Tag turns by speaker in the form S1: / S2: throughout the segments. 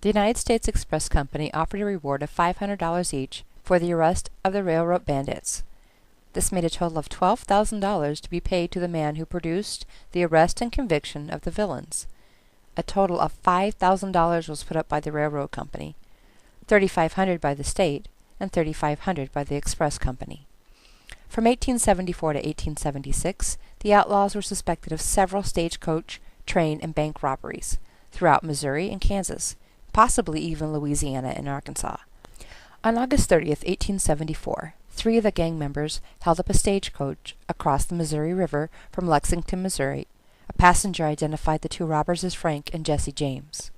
S1: The United States Express Company offered a reward of $500 each for the arrest of the railroad bandits. This made a total of $12,000 to be paid to the man who produced the arrest and conviction of the villains. A total of $5,000 was put up by the railroad company, $3,500 by the state, and $3,500 by the express company. From 1874 to 1876, the outlaws were suspected of several stagecoach, train, and bank robberies throughout Missouri and Kansas, possibly even Louisiana and Arkansas. On August 30th, 1874, 3 of the gang members held up a stagecoach across the Missouri River from Lexington, Missouri. A passenger identified the 2 robbers as Frank and Jesse James.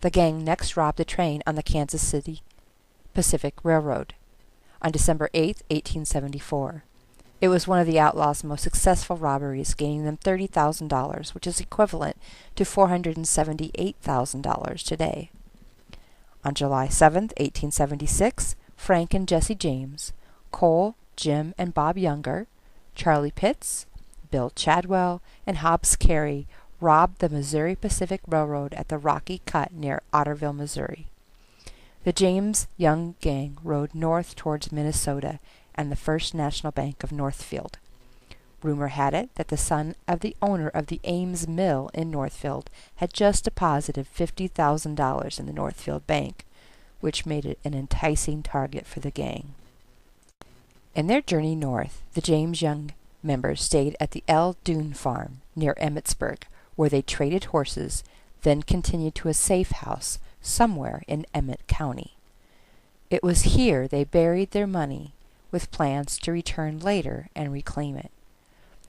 S1: The gang next robbed a train on the Kansas City Pacific Railroad on December 8, 1874. It was one of the outlaws' most successful robberies, gaining them $30,000, which is equivalent to $478,000 today. On July 7, 1876, Frank and Jesse James, Cole, Jim, and Bob Younger, Charlie Pitts, Bill Chadwell, and Hobbs Carey robbed the Missouri Pacific Railroad at the Rocky Cut near Otterville, Missouri. The James Young gang rode north towards Minnesota and the First National Bank of Northfield. Rumor had it that the son of the owner of the Ames Mill in Northfield had just deposited $50,000 in the Northfield Bank, which made it an enticing target for the gang. In their journey north, the James Young members stayed at the L. Doone Farm near Emmitsburg, where they traded horses, then continued to a safe house somewhere in Emmett County. It was here they buried their money, with plans to return later and reclaim it.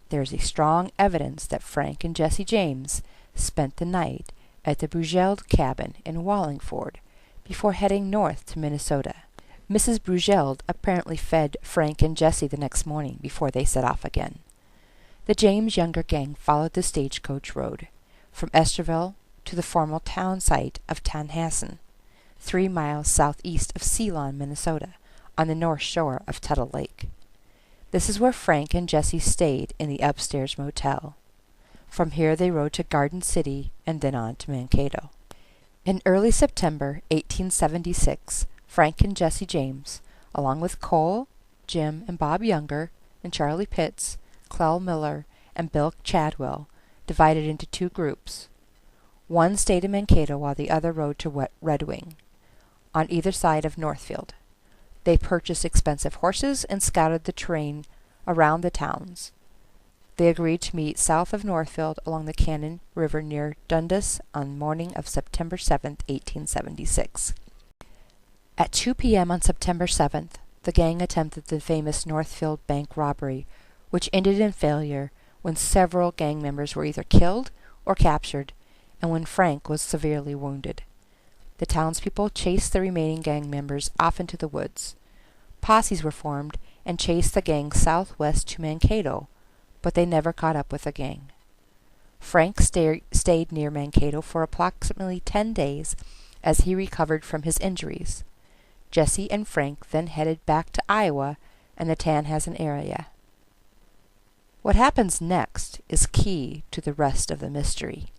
S1: There is a strong evidence that Frank and Jesse James spent the night at the Brugeld cabin in Wallingford before heading north to Minnesota. Mrs. Brugeld apparently fed Frank and Jesse the next morning before they set off again. The James Younger gang followed the stagecoach road from Estherville to the former town site of Tanhasson, 3 miles southeast of Ceylon, Minnesota, on the north shore of Tuttle Lake. This is where Frank and Jesse stayed in the upstairs motel. From here they rode to Garden City and then on to Mankato. In early September 1876, Frank and Jesse James, along with Cole, Jim, and Bob Younger, and Charlie Pitts, Clell Miller, and Bill Chadwell, divided into 2 groups. One stayed in Mankato while the other rode to Red Wing, on either side of Northfield. They purchased expensive horses and scouted the terrain around the towns. They agreed to meet south of Northfield along the Cannon River near Dundas on the morning of September 7, 1876. At 2 p.m. on September 7th, the gang attempted the famous Northfield Bank robbery, which ended in failure when several gang members were either killed or captured, and when Frank was severely wounded. The townspeople chased the remaining gang members off into the woods. Posses were formed and chased the gang southwest to Mankato, but they never caught up with the gang. Frank stayed near Mankato for approximately 10 days as he recovered from his injuries. Jesse and Frank then headed back to Iowa and the Tanhasson area. What happens next is key to the rest of the mystery.